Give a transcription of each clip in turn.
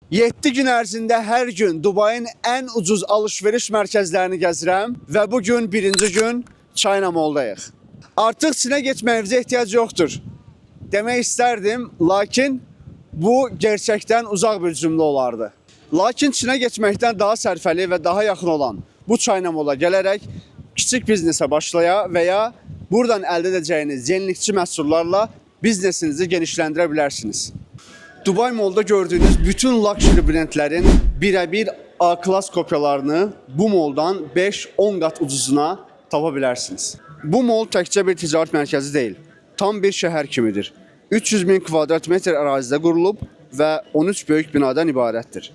7 gün ərzində hər gün Dubayın ən ucuz alış-veriş mərkəzlərini gəzirəm və bu gün birinci gün China Mall-dayıq. Artıq Çinə getməyimizə ehtiyac yoxdur demək istərdim, lakin bu gerçəkdən uzaq bir cümlə olardı. Lakin Çinə getməkdən daha sərfəli və daha yaxın olan bu China Mall-a gələrək kiçik biznesə başlaya və ya buradan əldə edəcəyiniz yenilikçi məhsullarla biznesinizi genişləndirə bilərsiniz. Dubai Mall'da gördüğünüz bütün luxury brendlərin birəbir A-klass kopyalarını bu malldan 5-10 qat ucuzuna tapa bilərsiniz. Bu mall təkcə bir ticarət mərkəzi deyil, tam bir şəhər kimidir. 300 min kvadrat metr ərazidə qurulub və 13 böyük binadan ibarətdir.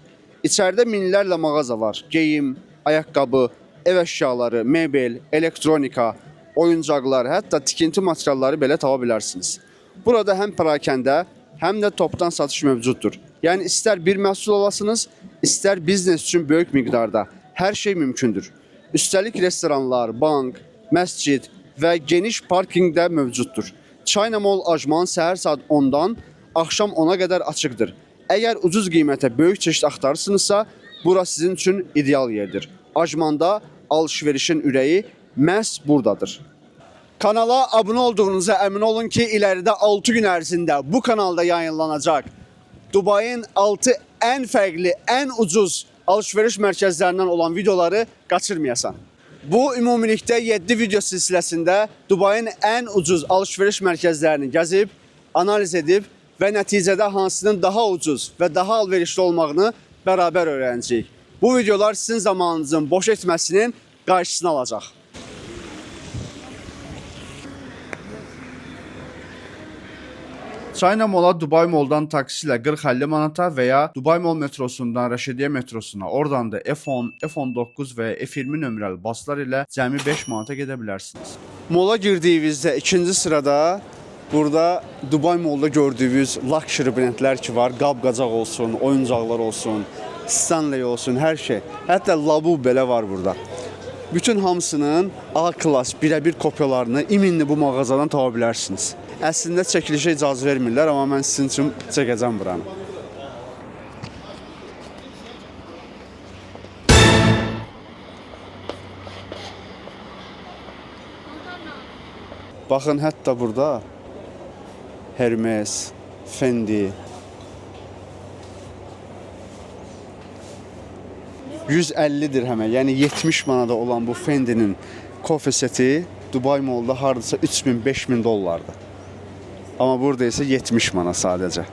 İçəridə minlərlə mağaza var. Geyim, ayaqqabı, ev əşyaları, mebel, elektronika, oyuncaqlar, hətta tikinti materialları belə tapa bilərsiniz. Burada həm perakəndə, həm də topdan satış mövcuddur. Yəni istər bir məhsul alasınız, istər biznes üçün böyük miqdarda. Hər şey mümkündür. Üstəlik restoranlar, bank, məscid və geniş parking də mövcuddur. China Mall Ajman səhər saat 10-dan axşam 10-a qədər açıqdır. Əgər ucuz qiymətə böyük çeşid axtarırsınızsa, bura sizin üçün ideal yerdir. Ajmanda alış-verişin ürəyi məhz buradadır. Kanala abunə olduğunuza əmin olun ki, iləridə 6 gün ərzində bu kanalda yayınlanacaq Dubayın 6 ən fərqli, ən ucuz alış-veriş mərkəzlərindən olan videoları qaçırmayasan. Bu ümumilikdə 7 video silsiləsində Dubayın ən ucuz alış-veriş mərkəzlərini gəzib, analiz edib və nəticədə hansının daha ucuz və daha alverişli olmağını bərabər öyrənəcəyik. Bu videolar sizin zamanınızın boş etməsinin qarşısını alacaq. China Mall-a Dubai Mall-dan taksi ilə 40-50 manata və ya Dubai Mall metrosundan Rəşidiyyə metrosuna, oradan da F10, F19 və F20 nömrəli baslar ilə cəmi 5 manata gedə bilərsiniz. Mola girdiyinizdə ikinci sırada burada Dubai Mall-da gördüyünüz luxury brendlər ki var, qab-qacaq olsun, oyuncaqlar olsun, Stanley olsun, hər şey. Hətta Labu belə var burada. Bütün hamısının A-klass birəbir kopyalarını iminli bu mağazadan tapa bilərsiniz. Əslində çəkilişə icazə vermirlər, amma mən sizin üçün çəkəcəm buranı. Baxın, hətta burada Hermes, Fendi 150 dirhəmə, yəni 70 manada olan bu Fendi'nin kofe seti Dubai Mall'da hardasa 3000-5000 dollardır. Amma burada isə 70 manat sadəcə.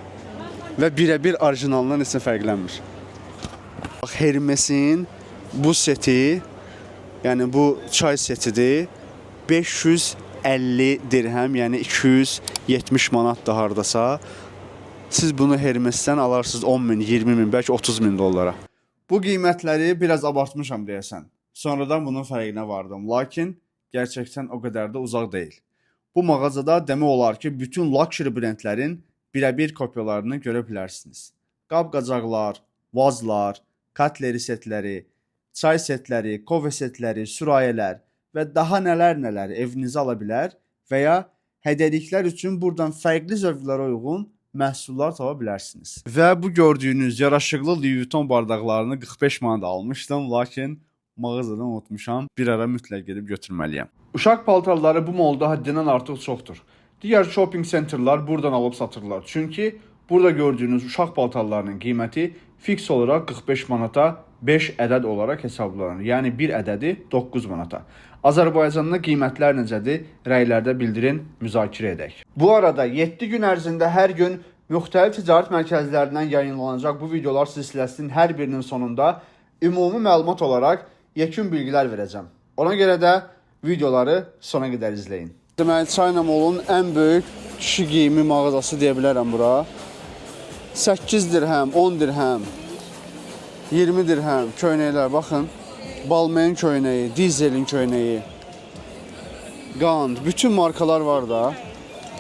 Və birəbir orijinalından isə fərqlənmir. Bax, Hermes'in bu seti, yəni bu çay setidir, 550 dirhəm, yəni 270 manat da hardasa. Siz bunu Hermes'dən alarsınız 10 min, 20 min, bəlkə 30 min dollara. Bu qiymətləri biraz abartmışam deyəsən. Sonradan bunun fərqinə vardım. Lakin gerçəkdən o qədər də uzaq deyil. Bu mağazada demək olar ki, bütün luxury brendlərin birəbir kopyalarını görə bilərsiniz. Qab-qacaqlar, vazlar, katleri setləri, çay setləri, kofe setləri, sürayələr və daha nələr evinizə ala bilər və ya hədiyyəliklər üçün buradan fərqli zövqlərə uyğun məhsullar tapa bilərsiniz. Və bu gördüyünüz yaraşıqlı Louis Vuitton bardaqlarını 45 manat almışdım, lakin mağazadan unutmuşam. Bir ara mütləq gedib götürməliyəm. Uşaq paltarları bu mallda həddindən artıq çoxdur. Digər shopping centerlar buradan alıb satırlar. Çünki burada gördüyünüz uşaq paltarlarının qiyməti fiks olaraq 45 manata 5 ədəd olaraq hesablanır. Yəni bir ədədi 9 manata. Azərbaycanda qiymətlər necədir? Rəylərdə bildirin, müzakirə edək. Bu arada 7 gün ərzində hər gün müxtəlif ticarət mərkəzlərindən yayınlanacaq bu videolar silsiləsinin hər birinin sonunda ümumi məlumat olaraq yekun bilgilər verəcəm. Ona görə də videoları sona qədər izləyin. Deməli, China Mall-un ən böyük kişi geyimi mağazası deyə bilərəm bura. 8 dirhəm, 10 dirhəm, 20 dirhəm köynəklər, baxın. Balmain köynəyi, Dieselin köynəyi, Gant, bütün markalar var da.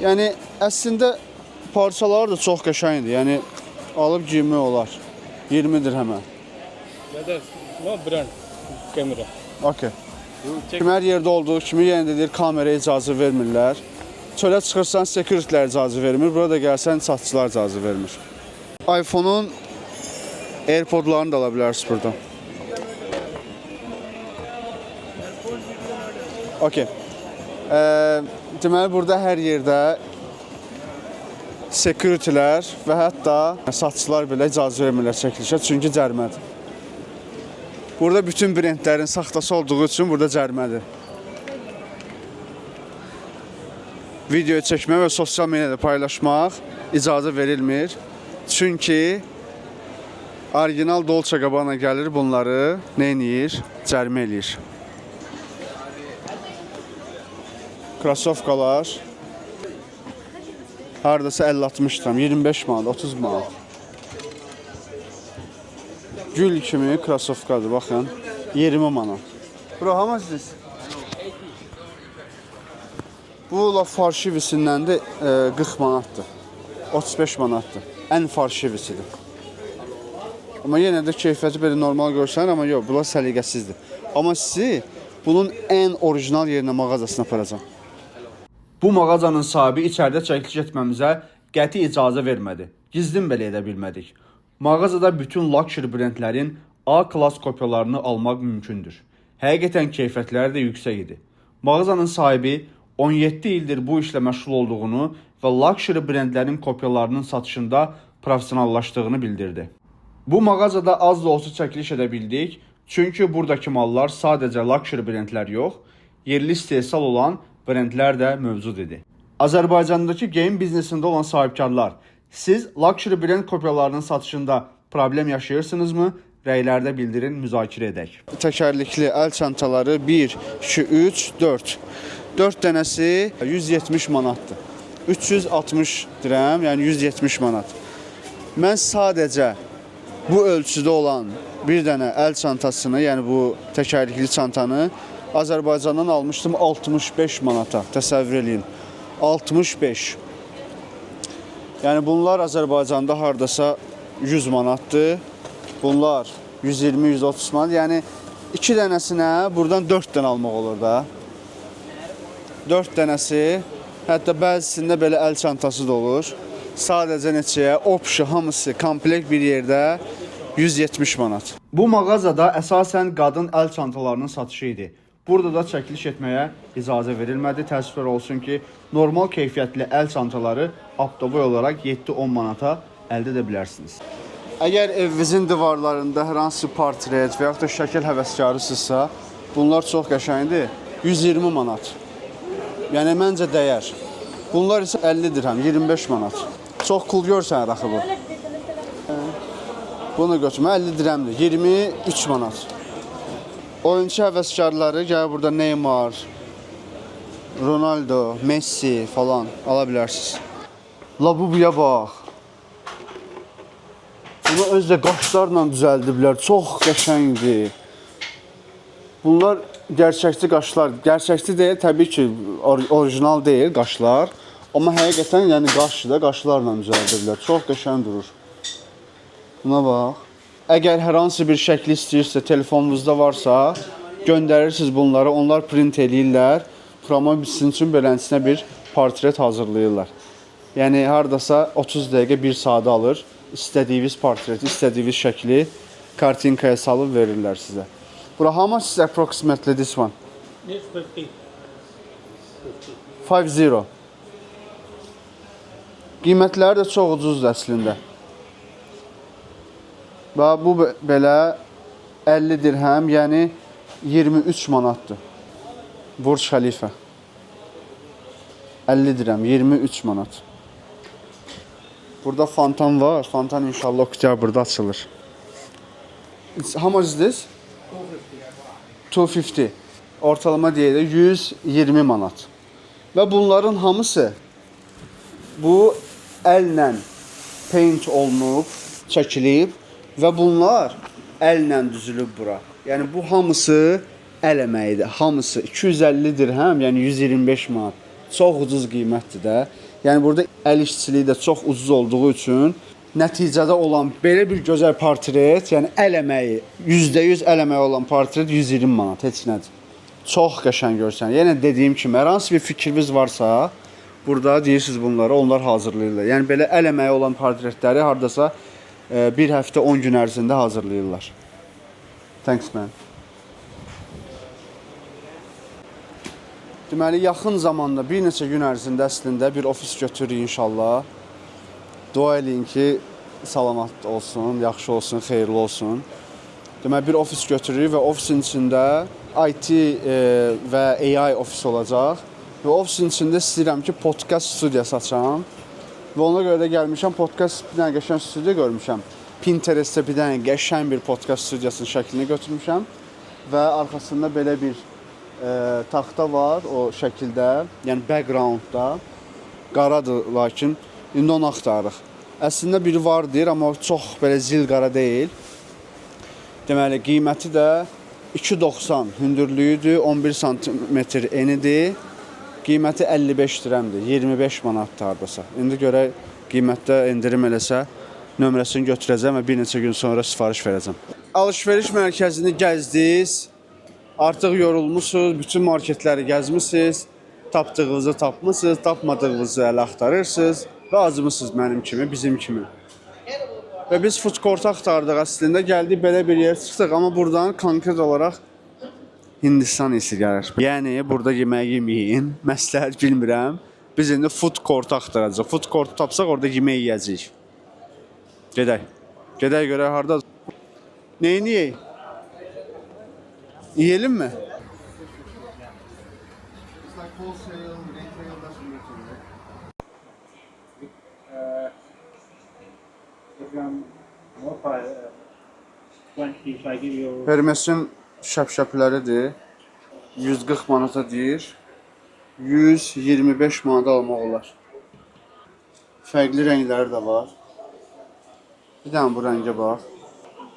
Yəni, əslində parçalar da çox qəşəngdir. Yəni, alıb giymək olar. 20 dirhəmə. No brand kamera. Okay. Hər yerdə olduğu kimi yenə də deyir, kameraya icazə vermirlər. Çölə çıxırsan, securitylər icazə vermir. Burada gəlsən, satçılar icazə vermir. iPhone-un AirPod'larını da ala bilərsiniz buradan. Okey. Deməli, burada hər yerdə securitylər və hətta satışçılar belə icazə vermirlər çəkilişə, çünki cərimədir. Burada bütün brendlərin saxtası olduğu üçün burada cərimədir. Video çəkmək və sosial mediada paylaşmaq icazə verilmir. Çünki orijinal Dolce Gabbana gəlir, bunları nə edir? Cərimə eləyir. Krasovkalar hardasa 50-60 gram, 25 manat, 30 manat. Gül kimi krasovkadır, baxın, 20 manat. Bro, how much is this? Bu la farşivisindendir 40 manatdır. 35 manatdır. Ən farşivisidir. Amma yenə də keyfiyyəti belə normal görsən, amma yox, bunlar səliqəsizdir. Amma sizi bunun ən orijinal yerinə, mağazasına aparacağam. Bu mağazanın sahibi içəridə çəkiliş etməmizə qəti icazə vermədi. Gizlin belə edə bilmədik. Mağazada bütün luxury brendlərin A-klass kopyalarını almaq mümkündür. Həqiqətən keyfiyyətləri də yüksək idi. Mağazanın sahibi 17 ildir bu işlə məşğul olduğunu və luxury brendlərin kopyalarının satışında professionallaşdığını bildirdi. Bu mağazada az da olsa çəkiliş edə bildik, çünki buradakı mallar sadəcə luxury brendlər yox, yerli istehsal olan brendlər də mövcud idi. Azərbaycandakı geyim biznesində olan sahibkarlar, siz luxury brend kopyalarının satışında problem yaşayırsınızmı? Rəylərdə bildirin, müzakirə edək. Təkərlikli əl çantaları 1, 2, 3, 4. 4 dənəsi 170 manatdır. 360 dirəm, yəni 170 manat. Mən sadəcə bu ölçüdə olan bir dənə əl çantasını, yəni bu təkərlikli çantanı Azərbaycandan almışdım 65 manata. Təsəvvür eləyin. 65. Yəni bunlar Azərbaycanda hardasa 100 manatdır. Bunlar 120-130 manat. Yəni 2 dənəsinə buradan 4 dənə almaq olur da. 4 dənəsi, hətta bəzisində belə əl çantası da olur. Sadəcə neçəyə, opşu, hamısı komplekt bir yerdə 170 manat. Bu mağazada əsasən qadın əl çantalarının satışı idi. Burada da çəkiliş etməyə icazə verilmədi. Təəssüflər olsun ki, normal keyfiyyətli əl çantaları aptoboy olaraq 7-10 manata əldə edə bilərsiniz. Əgər evinizin divarlarında hər hansı portret və yaxud da şəkil həvəskarısınızsa, bunlar çox qəşəngdir. 120 manat. Yəni məncə dəyər. Bunlar isə 50 dirhəm, 25 manat. Çox cool görsən axı bu. Bunu götürmə 50 dirhəmdir, 23 manat. Oyunçu həvəskarları gəlir burada Neymar, Ronaldo, Messi falan ala bilərsiniz. La buya bax. Bunu özdə qaşlarla düzəldiblər. Çox qəşəngdir. Bunlar gerçəkçi qaşlar. Gerçəkçi deyil, təbii ki, orijinal deyil qaşlar. Amma həqiqətən yəni qaşdır da, qaşlarla düzəldiblər. Çox qəşəng durur. Buna bax. Əgər hər hansı bir şəkli istəyirsə, telefonunuzda varsa, göndərirsiniz bunları, onlar print eləyirlər. Promo sizin üçün beləsinə bir portret hazırlayırlar. Yəni, haradasa 30 dəqiqə, 1 sadə alır. İstədiyiniz portreti, istədiyiniz şəkli kartinkaya salıb verirlər sizə. Bura, how much is approximately this one? Yes, 50. 50. Qiymətləri də çox ucuzdur əslində. Bu belə 50 dirhəm, yəni 23 manatdır. Burj Khalifa. 50 dirhəm, 23 manat. Burada fontan var. Fontan inşallah oktyabrda açılır. How much is this? 250. Ortalama deyək də 120 manat. Və bunların hamısı bu əllə paint olunub, çəkilib və bunlar əllə düzülüb bura. Yəni bu hamısı əl əməyidir. Hamısı 250 dirhəm, yəni 125 manat. Çox ucuz qiymətdir də. Yəni burada əl işçiliyi də çox ucuz olduğu üçün nəticədə olan belə bir gözəl portret, yəni əl əməyi, %100 əl əməyi olan portret 120 manat, heç nədir. Çox qəşəng görsən. Yəni dediyim kimi, hər hansı bir fikriniz varsa, burada deyirsiniz bunları, onlar hazırlayırlar. Yəni belə əl əməyi olan portretləri hardasa bir həftə 10 gün ərzində hazırlayırlar. Thanks man. Deməli, yaxın zamanda bir neçə gün ərzində əslində bir ofis götürürük inşallah. Dua eləyin ki, salamat olsun, yaxşı olsun, xeyirli olsun. Deməli, bir ofis götürürük və ofisin içində IT və AI ofis olacaq. Və ofisin içində istəyirəm ki, podcast studiyası açam. Və ona görə də gəlmişəm, podcast bir dənə qəşəng studiya görmüşəm. Pinterestdə bir dənə qəşəng bir podcast studiyasının şəklini götürmüşəm. Və arxasında belə bir taxta var o şəkildə, yəni backgroundda. Qaradır, lakin indi onu axtarırıq. Əslində biri var deyir, amma çox belə zil qara deyil. Deməli, qiyməti də 2.90 hündürlüyüdür, 11 sm enidir. Qiyməti 55 dirəmdir, 25 manatdır hardasa. İndi görək qiymətdə endirim eləsə, nömrəsini götürəcəm və bir neçə gün sonra sifariş verəcəm. Alışveriş mərkəzini gəzdiniz, artıq yorulmusunuz, bütün marketləri gəzmişsiniz, tapdığınızı tapmışsınız, tapmadığınızı ələ axtarırsınız və acımısınız mənim kimi, bizim kimi. Və biz food court axtardıq əslində, gəldik belə bir yer çıxdıq, amma buradan konkret olaraq Hindistan isi gəlir. Yəni, burada yemək yeməyin, məsləhət bilmirəm. Biz indi food court axtaracaq. Food court tapsaq, orada yemək yiyəcəyik. Gedək. Gedək görək harda. Neyini yeyək? Yiyelim mi? Hermesin şəpşəpləridir. 140 manata deyir. 125 manata almaq olar. Fərqli rəngləri də var. Bir dənə bu rəngə bax.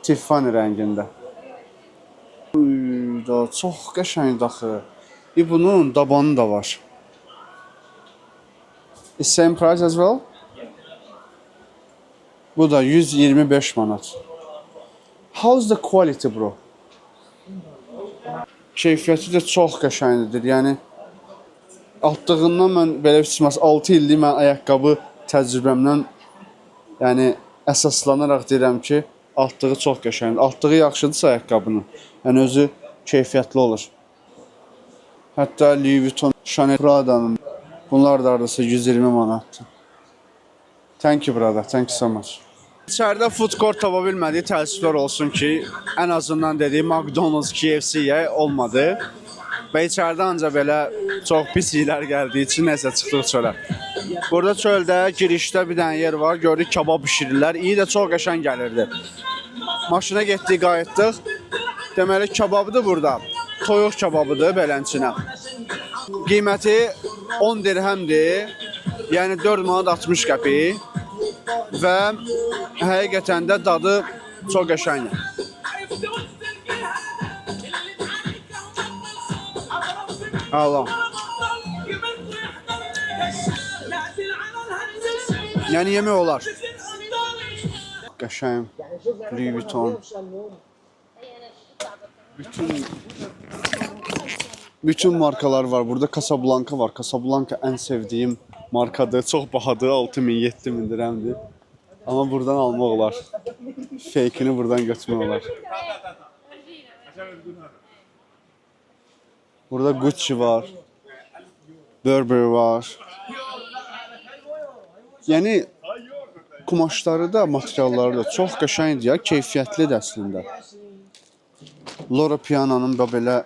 Tiffany rəngində. Çox qəşəngdir axı. Bunun dabanı da var. Is same price as well? Bu da 125 manat. How's the quality bro? Keyfiyyəti də çox qəşəngdir. Yəni atdığından mən belə bir 6 illik mən ayaqqabı təcrübəmdən əsaslanaraq deyirəm ki, atdığı çox qəşəngdir. Atdığı yaxşıdırsa ayaqqabının, yəni özü keyfiyyətli olur. Hətta Louis Vuitton, Chanel, Prada'nın bunlar da hardasa 120 manatdır. Thank you brother, thank you so much. İçəridə food court tapa bilmədiyi təəssüflər olsun ki, ən azından dediyi McDonald's, KFC olmadı. Və içəridə ancaq belə çox pis yeylər gəldiyi üçün nəsə çıxdıq çölə. Burada çöldə girişdə bir dənə yer var, gördük kabab bişirirlər. İyi də çox qəşəng gəlirdi. Maşına getdik, qayıtdıq. Deməli kababıdır burada. Toyuq kababıdır belənçinə. Qiyməti 10 dirhəmdir. Yəni 4 manat 60 qəpik. Və həqiqətən də dadı çox qəşəngdir. Allah. Yəni yemək olar. Qəşəng. Louis Vuitton. Bütün markalar var. Burada Casablanca var. Casablanca ən sevdiyim markadır. Çox bahadır. 6000-7000 dirəmdir. Amma buradan almaq olar. Fake'ini buradan götürmək olar. Burada Gucci var. Burberry var. Yəni kumaşları da, materialları da çox qəşəngdir ya, keyfiyyətlidir əslində. Loro Piana'nın da belə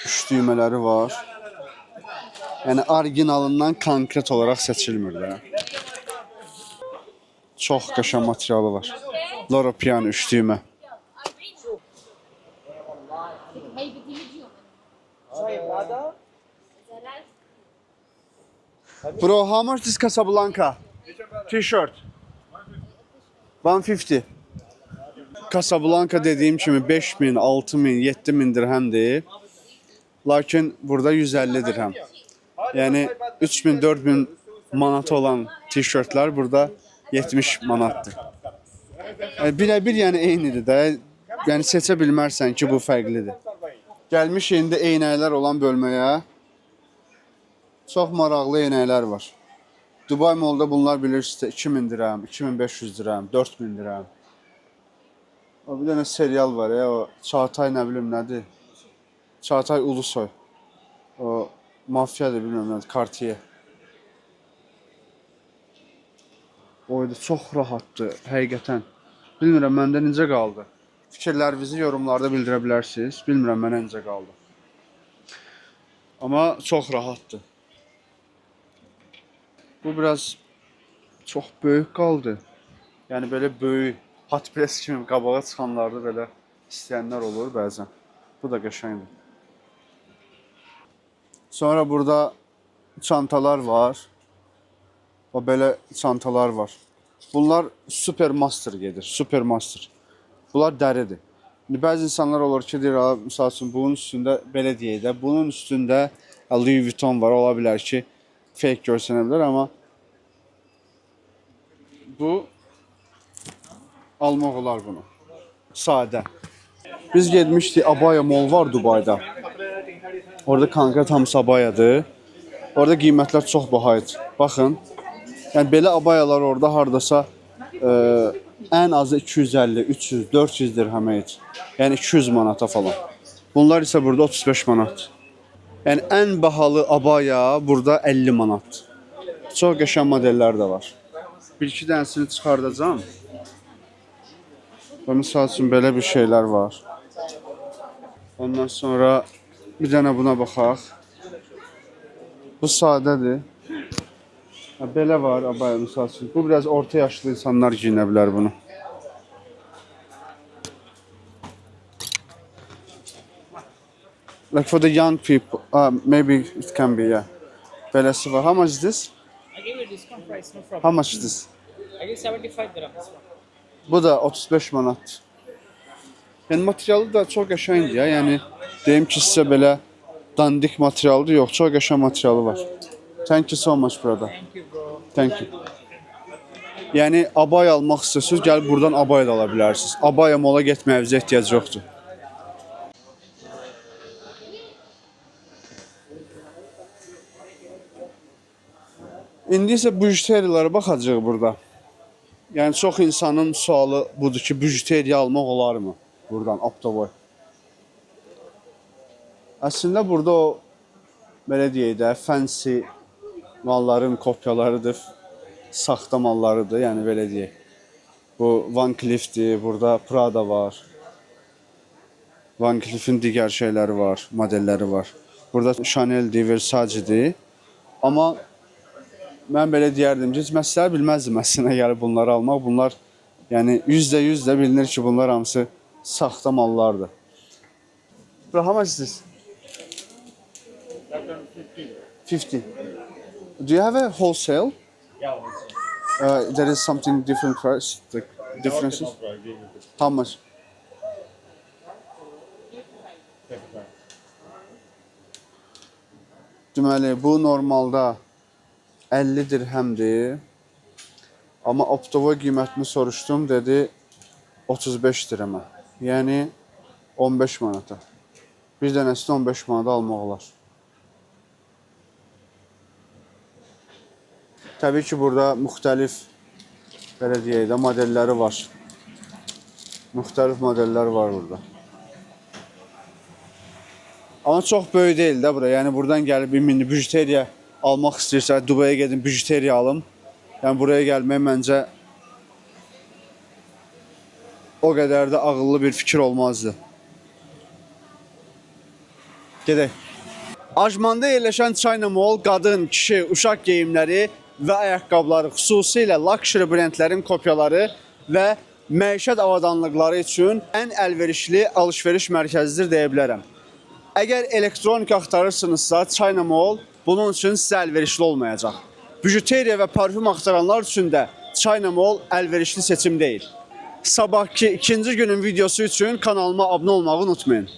üç düymələri var. Yəni orijinalından konkret olaraq seçilmir də. Çox qəşəng materialı var. Loro Piana üç düymə. Bro, how much is Casablanca? T-shirt. 150. Casablanca dediyim kimi 5000, 6000, 7000 dirhəmdir. Lakin burada 150 dirhəm. Yəni 3000, 4000 manat olan t-shirtlər burada 70 manatdır. Bilə-bir yəni eynidir də. Yəni seçə bilmərsən ki, bu fərqlidir. Gəlmiş indi eynəklər olan bölməyə. Çox maraqlı eynəklər var. Dubai Mall'da bunlar bilirsiniz 2000 dirhem, 2500 dirhem, 4000 dirhem. O bir dənə serial var ya, o Çağatay nə bilim nədir? Çağatay Ulusoy. O mafyadır, bilmirəm nədir, Cartier. Oydu, çox rahatdır, həqiqətən. Bilmirəm, məndə necə qaldı. Fikirlərinizi yorumlarda bildirə bilərsiniz. Bilmirəm, mənə necə qaldı. Amma çox rahatdır. Bu biraz çox böyük qaldı. Yəni belə böyük hot press kimi qabağa çıxanlarda belə istəyənlər olur bəzən. Bu da qəşəngdir. Sonra burada çantalar var. O belə çantalar var. Bunlar Supermaster gedir. Supermaster. Bunlar dəridir. Bəzi insanlar olur ki, deyir, misal üçün bunun üstündə belə deyək də, bunun üstündə Louis Vuitton var. Ola bilər ki, fake görsənə bilər, amma bu almaq olar bunu. Sadə. Biz getmişdik, Abaya Mall var Dubayda. Orada konkret hamısı Abayadır. Orada qiymətlər çox bahadır. Baxın. Yəni belə abayalar orada hardasa ən azı 250, 300, 400 dirhəmə idi. Yəni 200 manata falan. Bunlar isə burada 35 manat. Yəni ən bahalı abaya burada 50 manat. Çox qəşəng modellər də var. Bir-iki dənəsini çıxardacağam. Və misal üçün belə bir şeylər var. Ondan sonra bir dənə buna baxaq. Bu sadədir. Belə var abaya misal üçün. Bu biraz orta yaşlı insanlar giyinə bilər bunu. Like for the young people, maybe it can be, yeah. Beləsi var. How much is this? I give you discount price, no problem. How much is this? I give 75 dirhams. Bu da 35 manat. Yəni materialı da çox qəşəngdir ya. Yəni deyim ki, sizə belə dandik materialıdır, yox, çox qəşəng materialı var. Thank you so much brother. Thank you, bro. Thank you. Yəni abaya almaq istəsəniz, gəlib buradan abaya da ala bilərsiniz. Abaya mola getməyinizə ehtiyac yoxdur. İndi isə bujuteriyalara baxacağıq burada. Yəni çox insanın sualı budur ki, bujuteriya almaq olarmı buradan Optoboy? Əslində burada o belə deyək də fancy malların kopyalarıdır, saxta mallarıdır, yəni belə deyək. Bu Van Cleef'dir, burada Prada var. Van Cleef'in digər şeyləri var, modelləri var. Burada Chanel'dir, Versace'dir. Amma mən belə deyərdim ki, heç məsələ bilməzdim əslində gəlib bunları almaq. Bunlar yəni %100 də bilinir ki, bunlar hamısı saxta mallardır. Bro, how much is this? 50. Do you have a wholesale? Yeah, wholesale. There is something different price, the differences. How much? 35. Deməli, bu normalda 50 dirhəmdir. Amma Optoboy qiymətini soruşdum, dedi 35 dirhəmə. Yəni 15 manata. Bir dənəsini 15 manata almaq olar. Təbii ki, burada müxtəlif belə deyək də modelləri var. Müxtəlif modellər var burada. Amma çox böyük deyil də bura. Yəni buradan gəlib indi bujuteriya almaq istəyirsə, Dubaya gedin bujuteriya alım. Yəni buraya gəlmək məncə o qədər də ağıllı bir fikir olmazdı. Gedək. Ajmanda yerləşən China Mall qadın, kişi, uşaq geyimləri və ayaqqabıları, xüsusilə luxury brendlərin kopyaları və məişət avadanlıqları üçün ən əlverişli alış-veriş mərkəzidir deyə bilərəm. Əgər elektronika axtarırsınızsa, China Mall bunun üçün sizə əlverişli olmayacaq. Bujuteriya və parfüm axtaranlar üçün də China Mall əlverişli seçim deyil. Sabahki ikinci günün videosu üçün kanalıma abunə olmağı unutmayın.